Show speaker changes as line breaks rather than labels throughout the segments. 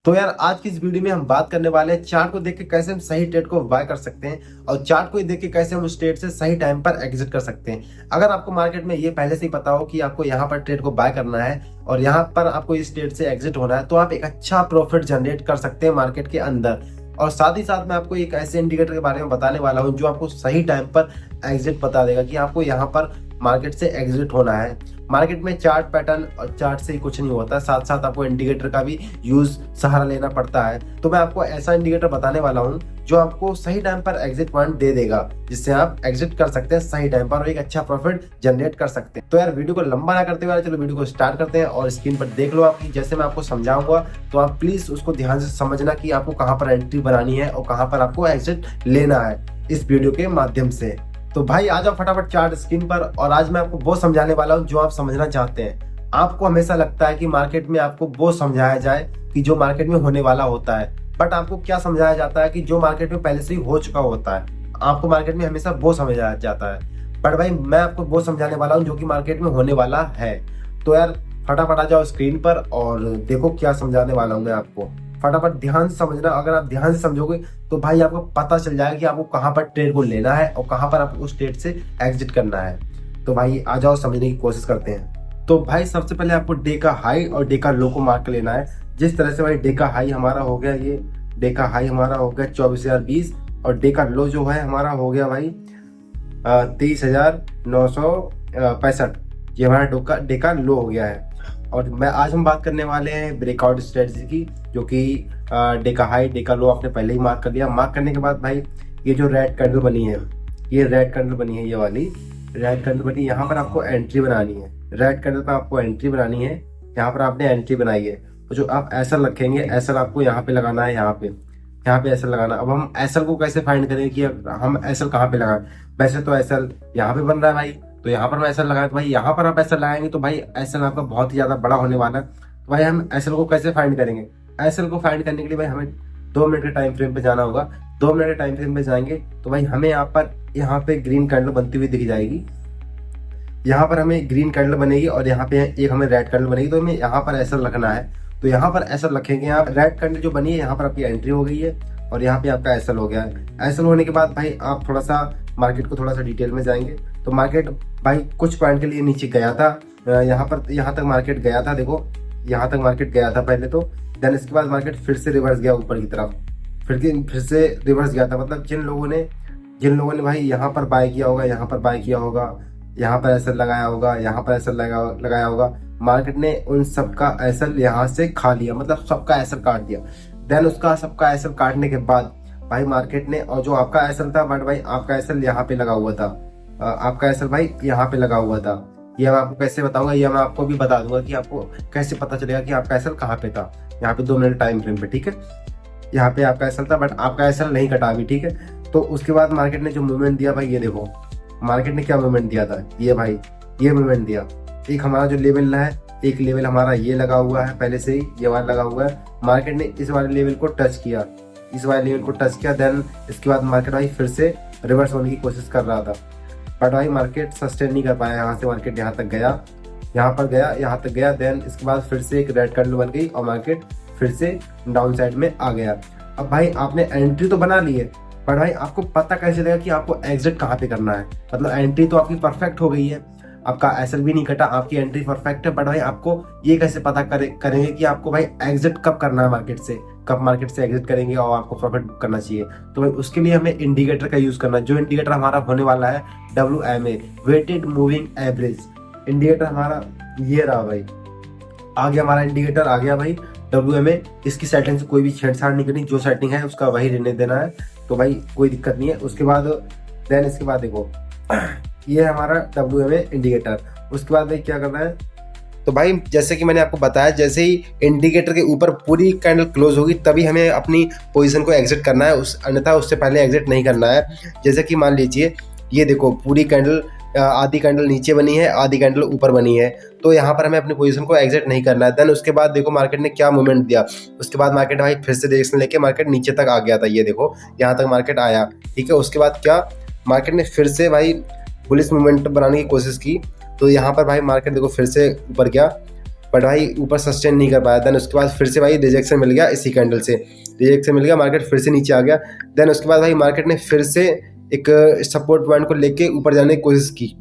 तो यार आज की इस वीडियो में हम बात करने वाले हैं चार्ट को देख के कैसे हम सही ट्रेड को बाय कर सकते हैं और चार्ट को देख के कैसे हम उस ट्रेड से सही टाइम पर एग्जिट कर सकते हैं। अगर आपको मार्केट में ये पहले से ही पता हो कि आपको यहाँ पर ट्रेड को बाय करना है और यहाँ पर आपको इस ट्रेड से एग्जिट होना है तो आप एक अच्छा प्रॉफिट जनरेट कर सकते हैं मार्केट के अंदर। और साथ ही साथ मैं आपको एक ऐसे इंडिकेटर के बारे में बताने वाला हूँ जो आपको सही टाइम पर एग्जिट बता देगा कि आपको यहाँ पर मार्केट से एग्जिट होना है। मार्केट में चार्ट पैटर्न और चार्ट से ही कुछ नहीं होता, साथ साथ आपको इंडिकेटर का भी यूज सहारा लेना पड़ता है। तो मैं आपको ऐसा इंडिकेटर बताने वाला हूँ जो आपको सही टाइम पर एग्जिट पॉइंट दे देगा, जिससे आप एग्जिट कर सकते हैं सही टाइम पर और एक अच्छा प्रॉफिट जनरेट कर सकते हैं। तो यार वीडियो को लंबा ना करते हुए चलो वीडियो को स्टार्ट करते हैं और स्क्रीन पर देख लो आपकी जैसे मैं आपको समझाऊंगा तो आप प्लीज उसको ध्यान से समझना कि आपको कहाँ पर एंट्री बनानी है और कहाँ पर आपको एग्जिट लेना है इस वीडियो के माध्यम से। तो भाई आ जाओ फटाफट चार्ट स्क्रीन पर और आज मैं आपको वो समझाने वाला हूँ जो आप समझना चाहते हैं। आपको हमेशा लगता है कि मार्केट में आपको वो समझाया जाए कि जो मार्केट में होने वाला होता है, बट आपको क्या समझाया जाता है कि जो मार्केट में पहले से ही हो चुका होता है। आपको मार्केट में हमेशा वो समझाया जाता है, बट भाई मैं आपको वो समझाने वाला हूँ जो कि मार्केट में होने वाला है। तो यार फटाफट आ जाओ स्क्रीन पर और देखो क्या समझाने वाला हूँ मैं आपको। फटाफट ध्यान से समझना, अगर आप ध्यान से समझोगे तो भाई आपको पता चल जाएगा कि आपको कहाँ पर ट्रेड को लेना है और कहाँ पर आपको उस ट्रेड से एग्जिट करना है। तो भाई आ जाओ समझने की कोशिश करते हैं। तो भाई सबसे पहले आपको डे का हाई और डे का लो को मार्क कर लेना है। जिस तरह से भाई डे का हाई हमारा हो गया, ये डे का हाई हमारा हो गया 24,020 और डे का लो जो है हमारा हो गया भाई 23,965। ये हमारा डे का लो हो गया है। और आज हम बात करने वाले हैं ब्रेकआउट स्ट्रेटजी की, जो कि डे का हाई डे का लो आपने पहले ही मार्क कर लिया। मार्क करने के बाद भाई ये जो रेड कैंडल बनी है, ये रेड कैंडल बनी है, ये वाली रेड कैंडल बनी, यहाँ पर आपको एंट्री बनानी है। रेड कैंडल पर आपको एंट्री बनानी है, यहाँ पर आपने एंट्री बनाई है तो जो आप एसएल रखेंगे, एसएल आपको यहाँ पे लगाना है, यहाँ पे एसएल लगाना। अब हम एसएल को कैसे फाइंड करें कि हम एसएल कहाँ पे लगाएं। वैसे तो एसएल यहाँ पे बन रहा है भाई, तो यहाँ पर मैं एसएल लगाया तो भाई यहाँ पर आप एसएल लगाएंगे तो भाई एसएल आपका बहुत ही ज्यादा बड़ा होने वाला है। तो भाई हम एसएल को कैसे फाइंड करेंगे। एसएल को फाइंड करने के लिए भाई हमें 2 मिनट के टाइम फ्रेम पे जाना होगा। 2 मिनट के टाइम फ्रेम पे जाएंगे तो भाई हमें यहाँ पे ग्रीन कैंडल बनती हुई दिख जाएगी। यहाँ पर हमें ग्रीन कैंडल बनेगी और यहाँ पे एक हमें रेड कैंडल बनेगी, तो हमें यहाँ पर एसएल रखना है। तो यहाँ पर एसएल रखेंगे आप। रेड कैंडल जो बनी है यहाँ पर आपकी एंट्री हो गई है और यहाँ पे आपका एसएल हो गया है। एसएल होने के बाद भाई आप थोड़ा सा मार्केट को थोड़ा सा डिटेल में जाएंगे तो मार्केट भाई कुछ पॉइंट के लिए नीचे गया था, यहाँ तक मार्केट गया था। देखो यहाँ तक मार्केट गया था पहले तो, देन इसके बाद मार्केट फिर से रिवर्स गया ऊपर की तरफ, फिर से रिवर्स गया था। मतलब जिन लोगों ने भाई यहाँ पर बाय किया होगा, यहाँ पर बाय किया होगा, यहाँ पर एसएल लगाया होगा, यहाँ पर एसएल लगाया होगा, मार्केट ने उन सबका एसएल यहाँ से खा लिया, मतलब सबका एसएल काट दिया। देन उसका सबका एसएल काटने के बाद भाई मार्केट ने, और जो आपका एसएल था बट भाई आपका एसएल यहाँ पे लगा हुआ था, आपका एसएल भाई यहाँ पे लगा हुआ था। ये मैं आपको कैसे बताऊंगा, ये मैं आपको भी बता दूंगा कि आपको कैसे पता चलेगा कि आपका एसएल कहाँ पे था। यहाँ पे 2 मिनट टाइम फ्रेम पे, ठीक है, यहाँ पे आपका एसएल था बट आपका एसएल नहीं कटा अभी, ठीक है। तो उसके बाद मार्केट ने जो मूवमेंट दिया भाई, ये देखो मार्केट ने क्या मूवमेंट दिया था, ये भाई ये मूवमेंट दिया। एक हमारा जो लेवल है, एक लेवल हमारा ये लगा हुआ है पहले से ही, ये वाला लगा हुआ है। मार्केट ने इस वाले लेवल को टच किया, इस वाले लेवल को टच किया। देन इसके बाद मार्केट भाई फिर से रिवर्स होने की कोशिश कर रहा था बट भाई मार्केट सस्टेन नहीं कर पाया। यहाँ से मार्केट यहाँ तक गया, यहाँ पर गया, यहाँ तक गया। देन इसके बाद फिर से एक रेड कैंडल बन गई और मार्केट फिर से डाउन साइड में आ गया। अब भाई आपने एंट्री तो बना ली है पर भाई आपको पता कैसे चलेगा कि आपको एग्जिट कहाँ पे करना है। मतलब एंट्री तो आपकी परफेक्ट हो गई है, आपका एसएल भी नहीं कटा, आपकी एंट्री परफेक्ट है, बट भाई आपको ये कैसे पता करेंगे कि आपको भाई एग्जिट कब करना है मार्केट से, कब मार्केट से एग्जिट करेंगे और आपको प्रॉफिट करना चाहिए। तो भाई उसके लिए हमें इंडिकेटर का यूज करना है। जो इंडिकेटर हमारा होने वाला है WMA, weighted moving average indicator हमारा ये रहा भाई। आ गया हमारा इंडिकेटर, आ गया भाई WMA। इसकी सेटिंग से कोई भी छेड़छाड़ नहीं करनी, जो सेटिंग है उसका वही रहने देना है, तो भाई कोई दिक्कत नहीं है। उसके बाद देन इसके बाद देखो ये है हमारा WMA इंडिकेटर। उसके बाद भाई क्या करना है, तो भाई जैसे कि मैंने आपको बताया, जैसे ही इंडिकेटर के ऊपर पूरी कैंडल क्लोज होगी तभी हमें अपनी पोजीशन को एग्जिट करना है, अन्यथा उससे पहले एग्जिट नहीं करना है। जैसे कि मान लीजिए ये देखो पूरी कैंडल, आधी कैंडल नीचे बनी है, आधी कैंडल ऊपर बनी है, तो यहाँ पर हमें अपनी पोजीशन को एग्जिट नहीं करना है। देन उसके बाद देखो मार्केट ने क्या मूवमेंट दिया। उसके बाद मार्केट भाई फिर से डायरेक्शन लेके मार्केट नीचे तक आ गया था, ये देखो यहाँ तक मार्केट आया, ठीक है। उसके बाद क्या, मार्केट ने फिर से भाई बुलिश मूवमेंट बनाने की कोशिश की, तो यहाँ पर भाई मार्केट देखो फिर से ऊपर गया बट भाई ऊपर सस्टेन नहीं कर पाया। देन उसके बाद फिर से भाई रिजेक्शन मिल गया, इसी कैंडल से रिजेक्शन मिल गया, मार्केट फिर से नीचे आ गया। देन उसके बाद भाई मार्केट ने फिर से एक सपोर्ट पॉइंट को लेके ऊपर जाने की कोशिश की,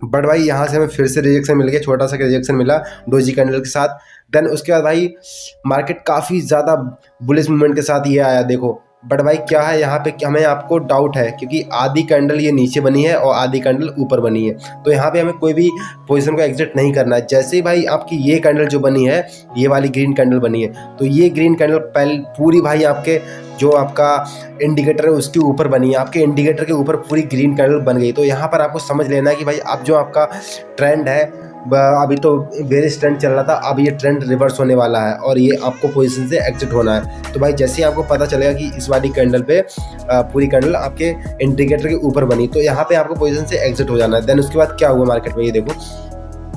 बट भाई यहाँ से हमें फिर से रिजेक्शन मिल गया, छोटा सा रिजेक्शन मिला डोजी कैंडल के साथ। देन उसके बाद भाई मार्केट काफ़ी ज़्यादा बुलिश मूवमेंट के साथ ये आया देखो। बट भाई क्या है यहाँ पे, हमें आपको डाउट है क्योंकि आधी कैंडल ये नीचे बनी है और आधी कैंडल ऊपर बनी है, तो यहाँ पे हमें कोई भी पोजीशन को एग्जिट नहीं करना है। जैसे ही भाई आपकी ये कैंडल जो बनी है, ये वाली ग्रीन कैंडल बनी है, तो ये ग्रीन कैंडल पहले पूरी भाई आपके जो आपका इंडिकेटर है उसके ऊपर बनी है, आपके इंडिकेटर के ऊपर पूरी ग्रीन कैंडल बन गई। तो यहाँ पर आपको समझ लेना है कि भाई अब जो आपका ट्रेंड है, अभी तो बेरिश ट्रेंड चल रहा था, अब ये ट्रेंड रिवर्स होने वाला है और ये आपको पोजीशन से एग्जिट होना है। तो भाई जैसे ही आपको पता चलेगा कि इस वाली कैंडल पे पूरी कैंडल आपके इंडिकेटर के ऊपर बनी, तो यहाँ पे आपको पोजीशन से एग्जिट हो जाना है। देन उसके बाद क्या हुआ मार्केट में, ये देखो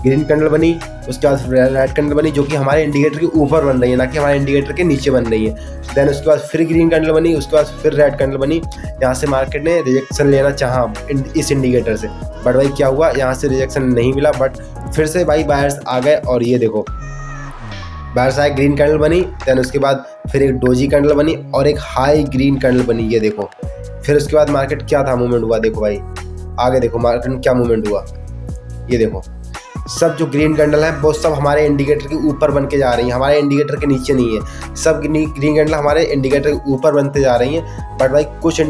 ग्रीन कैंडल बनी, उसके बाद रेड कैंडल बनी जो कि हमारे इंडिकेटर के ऊपर बन रही है, ना कि हमारे इंडिकेटर के नीचे बन रही है। देन उसके बाद फिर ग्रीन कैंडल बनी, उसके बाद फिर रेड कैंडल बनी। यहाँ से मार्केट ने रिजेक्शन लेना चाहा इस इंडिकेटर से, बट भाई क्या हुआ, यहाँ से रिजेक्शन नहीं मिला, बट फिर से भाई बायर्स आ गए और ये देखो बायर्स आए, ग्रीन कैंडल बनी। देन उसके बाद फिर एक डोजी कैंडल बनी और एक हाई ग्रीन कैंडल बनी, ये देखो। फिर उसके बाद मार्केट क्या था, मूवमेंट हुआ देखो भाई, आगे देखो मार्केट में क्या मूवमेंट हुआ, ये देखो सब जो ग्रीन कैंडल है वो सब हमारे इंडिकेटर के ऊपर बन के जा रही है, हमारे इंडिकेटर के नीचे नहीं है। सब ग्रीन कैंडल हमारे इंडिकेटर के ऊपर बनते जा रही हैं, बट भाई कुछ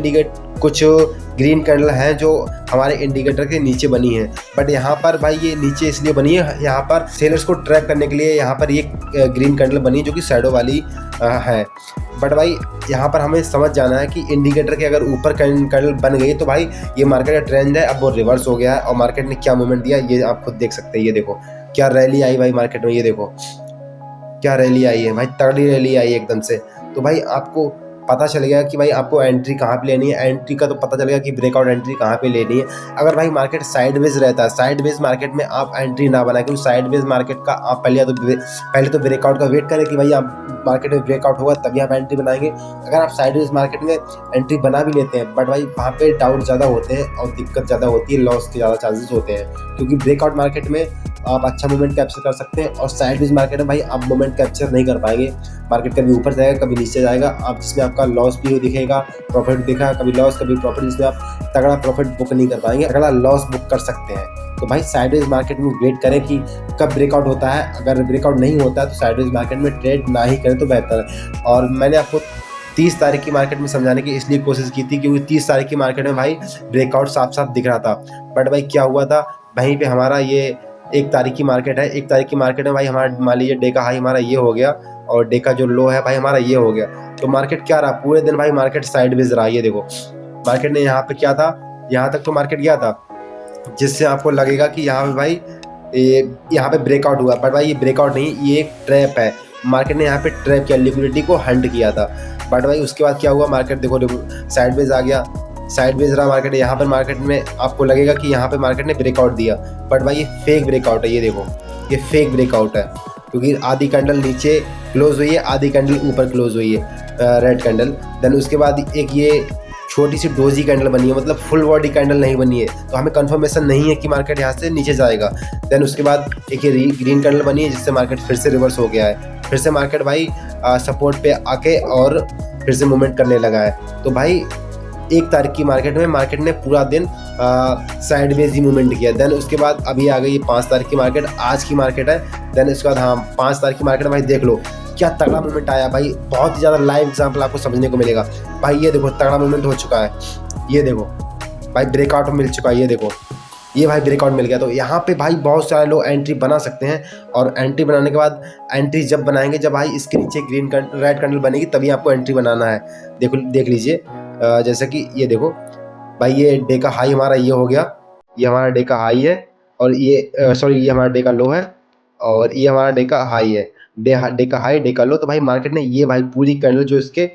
ग्रीन कैंडल हैं जो हमारे इंडिकेटर के नीचे बनी है। बट यहाँ पर भाई ये नीचे इसलिए बनी है, यहाँ पर सेलर्स को ट्रैप करने के लिए यहाँ पर ये ग्रीन कैंडल बनी जो कि शैडो वाली है। बट भाई यहाँ पर हमें समझ जाना है कि इंडिकेटर के अगर ऊपर कैंडल बन गई तो भाई ये मार्केट का ट्रेंड है, अब वो रिवर्स हो गया है और मार्केट ने क्या मूवमेंट दिया ये आप खुद देख सकते हैं। ये देखो क्या रैली आई भाई मार्केट में, ये देखो क्या रैली आई है भाई, तगड़ी रैली आई एकदम से। तो भाई आपको पता चल गया कि भाई आपको एंट्री कहाँ पे लेनी है, एंट्री का तो पता चल गया कि ब्रेकआउट एंट्री कहाँ पे लेनी है। अगर भाई मार्केट साइडवेज रहता है, साइडवेज मार्केट में आप एंट्री ना बनाए, क्योंकि साइडवेज मार्केट का आप पहले तो ब्रेकआउट का वेट करें कि भाई आप मार्केट में ब्रेकआउट होगा तभी आप एंट्री बनाएंगे। अगर आप साइडवेज मार्केट में एंट्री बना भी लेते हैं, बट भाई वहाँ पे डाउट ज़्यादा होते हैं और दिक्कत ज़्यादा होती है, लॉस के ज़्यादा चांसेस होते हैं, क्योंकि ब्रेकआउट मार्केट में आप अच्छा मूवमेंट कैप्चर कर सकते हैं और साइडवेज मार्केट में भाई आप मूवमेंट कैप्चर नहीं कर पाएंगे। मार्केट कभी ऊपर जाएगा कभी नीचे जाएगा, आप जिसमें आपका लॉस भी दिखेगा, प्रॉफिट दिखा, कभी लॉस कभी प्रॉफिट, जिसमें आप तगड़ा प्रॉफिट बुक नहीं कर पाएंगे, तगड़ा लॉस बुक कर सकते हैं। तो भाई साइडवेज मार्केट में वेट करें कि कब ब्रेकआउट होता है। अगर ब्रेकआउट नहीं होता है तो साइडवेज मार्केट में ट्रेड ना ही करें तो बेहतर है। और मैंने आपको 30 तारीख की मार्केट में समझाने की इसलिए कोशिश की थी क्योंकि 30 तारीख की मार्केट में भाई ब्रेकआउट साफ साफ दिख रहा था। बट भाई क्या हुआ था, वहीं पे हमारा ये 1 तारीख की मार्केट है, 1 तारीख की मार्केट में भाई हमारा मान लीजिए डे का हाई हमारा ये हो गया और डे का जो लो है भाई हमारा ये हो गया। तो मार्केट क्या रहा, पूरे दिन भाई मार्केट साइडवेज रहा। ये देखो मार्केट ने यहाँ पे क्या था, यहाँ तक तो मार्केट गया था जिससे आपको लगेगा कि यहाँ पे भाई यहाँ पे ब्रेकआउट हुआ, बट भाई ये ब्रेकआउट नहीं, ये एक ट्रैप है। मार्केट ने यहाँ पे ट्रैप किया, लिक्विडिटी को हंट किया था। बट भाई उसके बाद क्या हुआ, मार्केट देखो साइडवेज आ गया, साइडवेज रहा मार्केट। यहाँ पर मार्केट में आपको लगेगा कि यहाँ पे मार्केट ने ब्रेकआउट दिया, बट भाई ये फेक ब्रेकआउट है। ये देखो ये फेक ब्रेकआउट है क्योंकि आधी कैंडल नीचे क्लोज हुई है, आधी कैंडल ऊपर क्लोज हुई है रेड कैंडल। देन उसके बाद एक ये छोटी सी डोजी कैंडल बनी है, मतलब फुल बॉडी कैंडल नहीं बनी है, तो हमें कंफर्मेशन नहीं है कि मार्केट यहाँ से नीचे जाएगा। देन उसके बाद एक ये ग्रीन कैंडल बनी है जिससे मार्केट फिर से रिवर्स हो गया है, फिर से मार्केट भाई सपोर्ट पे आके और फिर से मूवमेंट करने लगा है। तो भाई 1 तारीख की मार्केट में मार्केट ने पूरा दिन साइडवेज ही मूवमेंट किया। देन उसके बाद अभी आ गई 5 तारीख की मार्केट, आज की मार्केट है। देन उसके बाद हाँ 5 तारीख की मार्केट में भाई देख लो क्या तगड़ा मूवमेंट आया भाई, बहुत ही ज़्यादा लाइव एग्जांपल आपको समझने को मिलेगा। भाई ये देखो तगड़ा मूवमेंट हो चुका है, ये देखो भाई ब्रेकआउट मिल चुका है, ये देखो ये भाई ब्रेकआउट मिल गया। तो यहाँ पे भाई बहुत सारे लोग एंट्री बना सकते हैं और एंट्री बनाने के बाद एंट्री जब बनाएंगे जब भाई इसके नीचे ग्रीन रेड कैंडल बनेगी तभी आपको एंट्री बनाना है। देखो देख लीजिए जैसे कि ये देखो भाई ये डे का हाई हमारा ये हो गया, ये हमारा डे का हाई है और ये सॉरी ये हमारा डे का लो है और ये हमारा डे का हाई है, डे का हाई डे का लो। तो भाई मार्केट ने ये भाई पूरी कैंडल जो इसके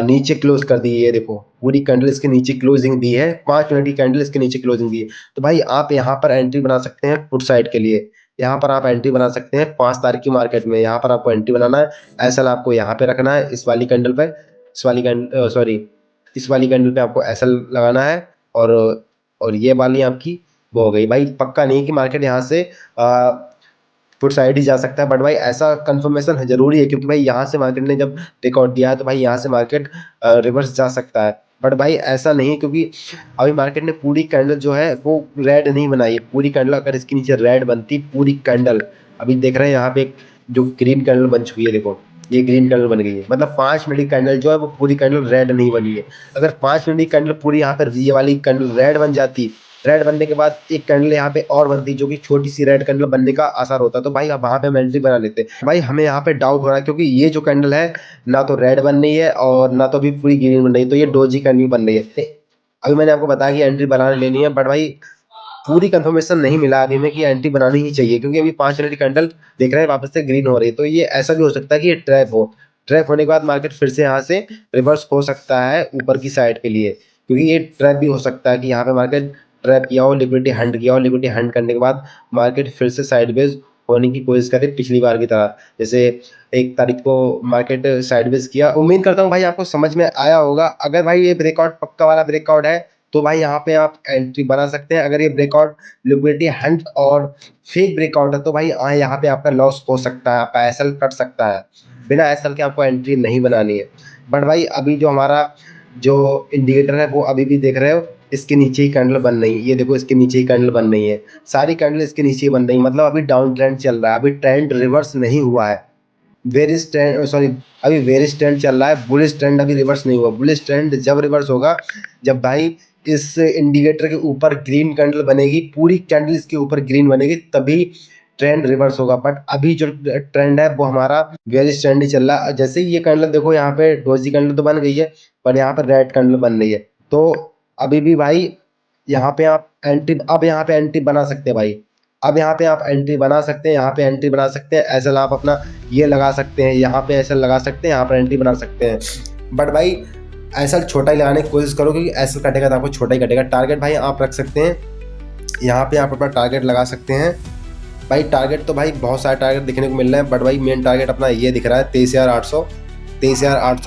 नीचे क्लोज कर दी है, ये देखो पूरी कैंडल इसके नीचे क्लोजिंग दी है, 5 मिनट की कैंडल इसके नीचे क्लोजिंग दी है। तो भाई आप यहाँ पर एंट्री बना सकते हैं पुट साइड के लिए, यहाँ पर आप एंट्री बना सकते हैं 5 तारीख की मार्केट में। यहाँ पर आपको एंट्री बनाना है, एसएल आपको यहाँ पे रखना है इस वाली कैंडल पे, इस वाली कैंडल सॉरी इस वाली कैंडल पे आपको एसएल लगाना है और ये वाली आपकी वो हो गई। भाई पक्का नहीं कि मार्केट यहाँ से फुट साइड ही जा सकता है, बट भाई ऐसा कंफर्मेशन जरूरी है क्योंकि भाई यहाँ से मार्केट ने जब रिकॉर्ड दिया है तो भाई यहाँ से मार्केट रिवर्स जा सकता है। बट भाई ऐसा नहीं, क्योंकि अभी मार्केट ने पूरी कैंडल जो है वो रेड नहीं बनाई है। पूरी कैंडल अगर इसके नीचे रेड बनती, पूरी कैंडल, अभी देख रहे हैं यहाँ पे एक जो ग्रीन कैंडल बन चुकी है, देखो ये ग्रीन कैंडल बन गई है, मतलब 5 मिनट की कैंडल जो है वो पूरी कैंडल रेड नहीं बनी है। अगर 5 मिनट की कैंडल पूरी यहाँ पर ये वाली कैंडल रेड बन जाती, रेड बनने के बाद एक कैंडल यहाँ पे और बनती जो कि छोटी सी रेड कैंडल बनने का आसार होता, तो भाई अब वहां पे हम एंट्री बना लेते। भाई हमें यहाँ पे डाउट हो रहा है क्योंकि ये जो कैंडल है ना तो रेड बन रही है और ना तो अभी पूरी ग्रीन बन रही है, तो ये डोजी कैंडल बन रही है। अभी मैंने आपको बताया कि एंट्री बनाने लेनी है, बट भाई पूरी कंफर्मेशन नहीं मिला अभी में कि एंट्री बनानी ही चाहिए, क्योंकि अभी 5 मिनट की कैंडल देख रहे हैं वापस से ग्रीन हो रही है, तो ये ऐसा भी हो सकता है कि ये ट्रैप हो। ट्रैप होने के बाद मार्केट फिर से यहाँ से रिवर्स हो सकता है ऊपर की साइड के लिए, क्योंकि ये ट्रैप भी हो सकता है कि यहाँ पे मार्केट ट्रैप किया हो, लिक्विडिटी हंट किया हो, लिक्विडिटी हंट करने के बाद मार्केट फिर से साइडवेज होने की कोशिश करे पिछली बार की तरह, जैसे 1 तारीख को मार्केट साइडवेज किया। उम्मीद करता हूँ भाई आपको समझ में आया होगा। अगर भाई ये ब्रेकआउट पक्का वाला ब्रेकआउट है तो भाई यहाँ पे आप एंट्री बना सकते हैं। अगर ये ब्रेकआउट लिक्विडिटी हंट और फेक ब्रेकआउट है तो भाई यहाँ पे आपका लॉस हो सकता है, आपका एसएल कट सकता है। बिना एसएल के आपको एंट्री नहीं बनानी है। बट भाई अभी जो हमारा जो इंडिकेटर है वो अभी भी देख रहे हो इसके नीचे ही कैंडल बन रही है, ये देखो इसके नीचे ही कैंडल बन रही है, सारी कैंडल इसके नीचे ही बन रही है, मतलब अभी डाउन ट्रेंड चल रहा है, अभी ट्रेंड रिवर्स नहीं हुआ है। बेरिश ट्रेंड, सॉरी, अभी बेरिश ट्रेंड चल रहा है, बुलिश ट्रेंड अभी रिवर्स नहीं हुआ। बुलिश ट्रेंड जब रिवर्स होगा जब भाई इस इंडिकेटर के ऊपर ग्रीन कैंडल बनेगी, पूरी कैंडल इसके ऊपर ग्रीन बनेगी, तभी ट्रेंड रिवर्स होगा। बट अभी जो ट्रेंड है वो हमारा बेरिश ट्रेंड ही चल रहा है। जैसे ही ये कैंडल देखो यहाँ पे डोजी कैंडल तो बन गई है, पर यहाँ पर रेड कैंडल बन रही है, तो अभी भी भाई यहाँ पे आप एंट्री, अब यहाँ पे एंट्री बना सकते हैं भाई, अब यहाँ पे आप एंट्री बना सकते हैं, यहाँ पे एंट्री बना सकते हैं। एसएल आप अपना ये लगा सकते हैं, यहाँ पे एसएल लगा सकते हैं, यहाँ पर एंट्री बना सकते हैं। बट भाई एसएल छोटा ही लगाने की कोशिश करो, क्योंकि एसएल कटेगा तो आपको छोटा ही कटेगा। टारगेट भाई आप रख सकते हैं, यहाँ पे आप अपना टारगेट लगा सकते हैं। भाई टारगेट तो भाई बहुत सारे टारगेट दिखने को मिल रहे हैं, बट भाई मेन टारगेट अपना ये दिख रहा है 23,800।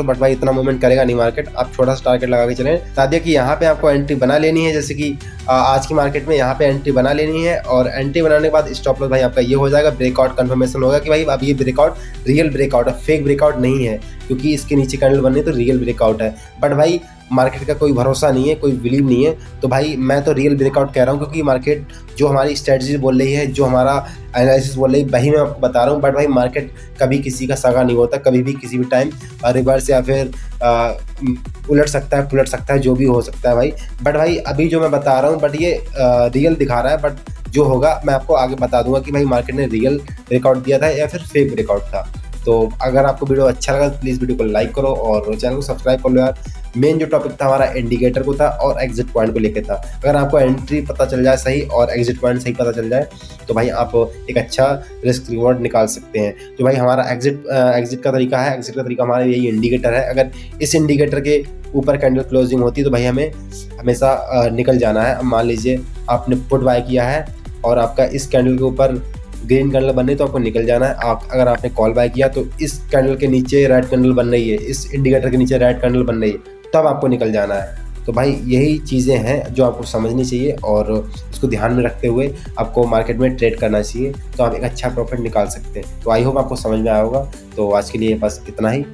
बट भाई इतना मूवमेंट करेगा नहीं मार्केट, आप छोटा सा टारगेट लगा के चलें, ताकि कि यहाँ पे आपको एंट्री बना लेनी है। जैसे कि आज की मार्केट में यहाँ पे एंट्री बना लेनी है, और एंट्री बनाने के बाद स्टॉप लॉस भाई आपका ये हो जाएगा, ब्रेकआउट कंफर्मेशन होगा कि भाई अब ये ब्रेकआउट रियल ब्रेकआउट है, फेक ब्रेकआउट नहीं है, क्योंकि इसके नीचे कैंडल बन रही है तो रियल ब्रेकआउट है। बट भाई मार्केट का कोई भरोसा नहीं है, कोई बिलीव नहीं है, तो भाई मैं तो रियल ब्रेकआउट कह रहा हूँ, क्योंकि मार्केट जो हमारी स्ट्रेटजी बोल रही है, जो हमारा एनालिसिस बोल रही है, वही मैं आपको बता रहा हूँ। बट भाई मार्केट कभी किसी का सगा नहीं होता, कभी भी किसी भी टाइम रिवर्स या फिर उलट सकता है, पुलट सकता है, जो भी हो सकता है भाई। बट भाई अभी जो मैं बता रहा हूँ बट ये रियल दिखा रहा है, बट जो होगा मैं आपको आगे बता दूंगा कि भाई मार्केट ने रियल ब्रेकआउट दिया था या फिर फेक ब्रेकआउट था। तो अगर आपको वीडियो अच्छा लगा तो प्लीज़ वीडियो को लाइक करो और चैनल को सब्सक्राइब कर लो यार। मेन जो टॉपिक था हमारा इंडिकेटर को था और एग्जिट पॉइंट को लेकर था। अगर आपको एंट्री पता चल जाए सही और एग्जिट पॉइंट सही पता चल जाए तो भाई आप एक अच्छा रिस्क रिवॉर्ड निकाल सकते हैं। जो भाई हमारा एग्जिट का तरीका है, एग्जिट का तरीका हमारा यही इंडिकेटर है। अगर इस इंडिकेटर के ऊपर कैंडल क्लोजिंग होती है तो भाई हमें हमेशा निकल जाना है। अब मान लीजिए आपने पुट बाय किया है और आपका इस कैंडल के ऊपर ग्रीन कैंडल बन रही है तो आपको निकल जाना है। अगर आपने कॉल बाय किया तो इस कैंडल के नीचे रेड कैंडल बन रही है, इस इंडिकेटर के नीचे रेड कैंडल बन रही है, तब आपको निकल जाना है। तो भाई यही चीज़ें हैं जो आपको समझनी चाहिए और इसको ध्यान में रखते हुए आपको मार्केट में ट्रेड करना चाहिए, तो आप एक अच्छा प्रॉफिट निकाल सकते हैं। तो आई होप आपको समझ में आया होगा। तो आज के लिए बस इतना ही।